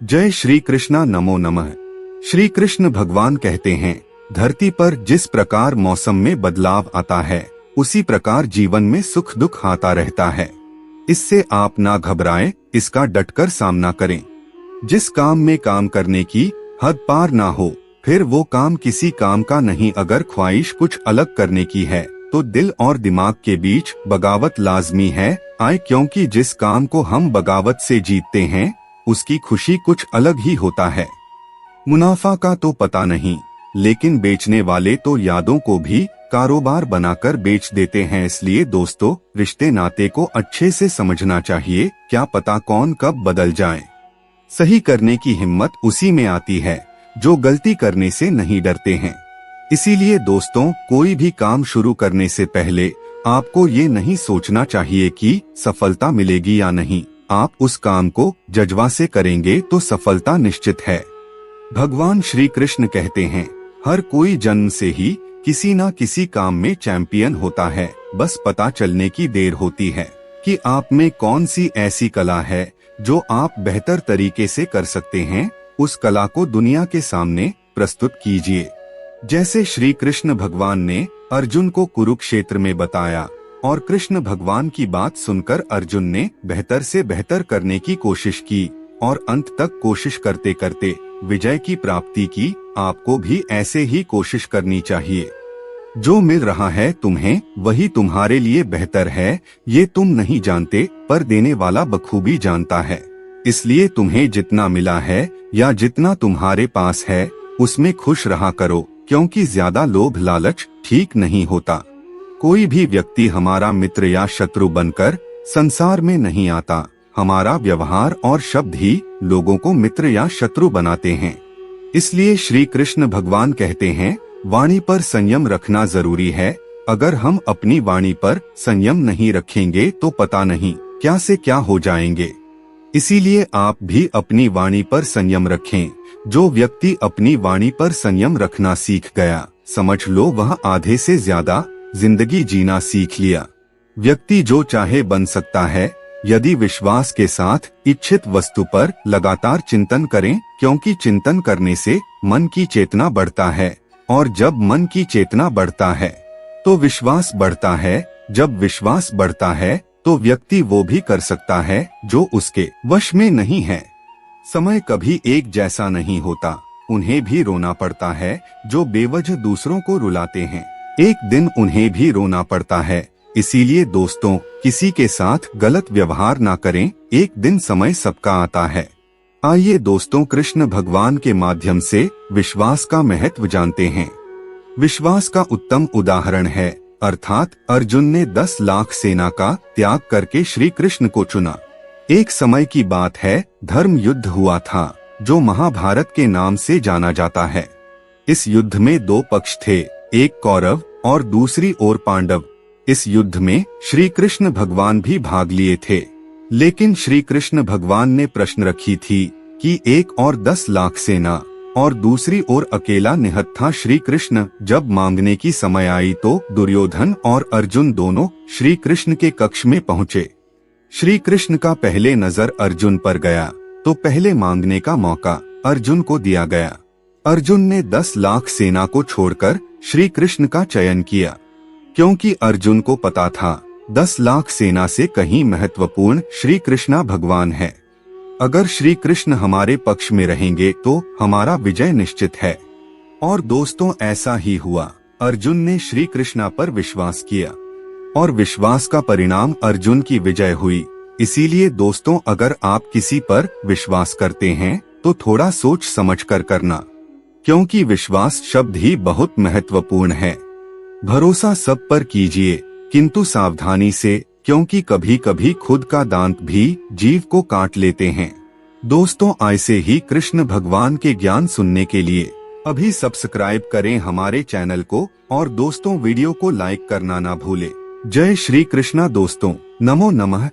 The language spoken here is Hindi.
जय श्री कृष्णा। नमो नमः। श्री कृष्ण भगवान कहते हैं, धरती पर जिस प्रकार मौसम में बदलाव आता है उसी प्रकार जीवन में सुख दुख आता रहता है। इससे आप ना घबराएं, इसका डटकर सामना करें। जिस काम में काम करने की हद पार ना हो, फिर वो काम किसी काम का नहीं। अगर ख्वाहिश कुछ अलग करने की है तो दिल और दिमाग के बीच बगावत लाजमी है आए, क्योंकि जिस काम को हम बगावत से जीतते हैं उसकी खुशी कुछ अलग ही होता है। मुनाफा का तो पता नहीं, लेकिन बेचने वाले तो यादों को भी कारोबार बनाकर बेच देते हैं। इसलिए दोस्तों, रिश्ते नाते को अच्छे से समझना चाहिए, क्या पता कौन कब बदल जाए। सही करने की हिम्मत उसी में आती है जो गलती करने से नहीं डरते हैं। इसीलिए दोस्तों, कोई भी काम शुरू करने से पहले आपको ये नहीं सोचना चाहिए कि सफलता मिलेगी या नहीं। आप उस काम को जज्बा से करेंगे तो सफलता निश्चित है। भगवान श्री कृष्ण कहते हैं, हर कोई जन्म से ही किसी न किसी काम में चैंपियन होता है, बस पता चलने की देर होती है कि आप में कौन सी ऐसी कला है जो आप बेहतर तरीके से कर सकते हैं। उस कला को दुनिया के सामने प्रस्तुत कीजिए। जैसे श्री कृष्ण भगवान ने अर्जुन को कुरुक्षेत्र में बताया और कृष्ण भगवान की बात सुनकर अर्जुन ने बेहतर से बेहतर करने की कोशिश की और अंत तक कोशिश करते करते विजय की प्राप्ति की। आपको भी ऐसे ही कोशिश करनी चाहिए। जो मिल रहा है तुम्हें वही तुम्हारे लिए बेहतर है, ये तुम नहीं जानते पर देने वाला बखूबी जानता है। इसलिए तुम्हें जितना मिला है या जितना तुम्हारे पास है उसमें खुश रहा करो, क्योंकि ज्यादा लोभ लालच ठीक नहीं होता। कोई भी व्यक्ति हमारा मित्र या शत्रु बनकर संसार में नहीं आता। हमारा व्यवहार और शब्द ही लोगों को मित्र या शत्रु बनाते हैं। इसलिए श्री कृष्ण भगवान कहते हैं, वाणी पर संयम रखना जरूरी है। अगर हम अपनी वाणी पर संयम नहीं रखेंगे तो पता नहीं क्या से क्या हो जाएंगे। इसीलिए आप भी अपनी वाणी पर संयम रखें। जो व्यक्ति अपनी वाणी पर संयम रखना सीख गया, समझ लो वह आधे से ज्यादा जिंदगी जीना सीख लिया। व्यक्ति जो चाहे बन सकता है यदि विश्वास के साथ इच्छित वस्तु पर लगातार चिंतन करें, क्योंकि चिंतन करने से मन की चेतना बढ़ता है और जब मन की चेतना बढ़ता है तो विश्वास बढ़ता है। जब विश्वास बढ़ता है तो व्यक्ति वो भी कर सकता है जो उसके वश में नहीं है। समय कभी एक जैसा नहीं होता, उन्हें भी रोना पड़ता है जो बेवजह दूसरों को रुलाते हैं। एक दिन उन्हें भी रोना पड़ता है। इसीलिए दोस्तों, किसी के साथ गलत व्यवहार ना करें, एक दिन समय सबका आता है। आइए दोस्तों, कृष्ण भगवान के माध्यम से विश्वास का महत्व जानते हैं। विश्वास का उत्तम उदाहरण है, अर्थात अर्जुन ने 10 लाख सेना का त्याग करके श्री कृष्ण को चुना। एक समय की बात है, धर्म युद्ध हुआ था जो महाभारत के नाम से जाना जाता है। इस युद्ध में 2 पक्ष थे, एक कौरव और दूसरी ओर पांडव। इस युद्ध में श्री कृष्ण भगवान भी भाग लिए थे, लेकिन श्री कृष्ण भगवान ने प्रश्न रखी थी कि एक और 10 लाख सेना और दूसरी ओर अकेला निहत था श्री कृष्ण। जब मांगने की समय आई तो दुर्योधन और अर्जुन दोनों श्री कृष्ण के कक्ष में पहुँचे। श्री कृष्ण का पहले नजर अर्जुन पर गया तो पहले मांगने का मौका अर्जुन को दिया गया। अर्जुन ने 10 लाख सेना को छोड़कर श्री कृष्ण का चयन किया, क्योंकि अर्जुन को पता था 10 लाख सेना से कहीं महत्वपूर्ण श्री कृष्णा भगवान है। अगर श्री कृष्ण हमारे पक्ष में रहेंगे तो हमारा विजय निश्चित है। और दोस्तों, ऐसा ही हुआ। अर्जुन ने श्री कृष्णा पर विश्वास किया और विश्वास का परिणाम अर्जुन की विजय हुई। इसीलिए दोस्तों, अगर आप किसी पर विश्वास करते हैं तो थोड़ा सोच समझ कर करना, क्योंकि विश्वास शब्द ही बहुत महत्वपूर्ण है। भरोसा सब पर कीजिए, किंतु सावधानी से, क्योंकि कभी कभी खुद का दांत भी जीव को काट लेते हैं। दोस्तों, ऐसे ही कृष्ण भगवान के ज्ञान सुनने के लिए अभी सब्सक्राइब करें हमारे चैनल को और दोस्तों वीडियो को लाइक करना ना भूलें। जय श्री कृष्णा दोस्तों, नमो नमः।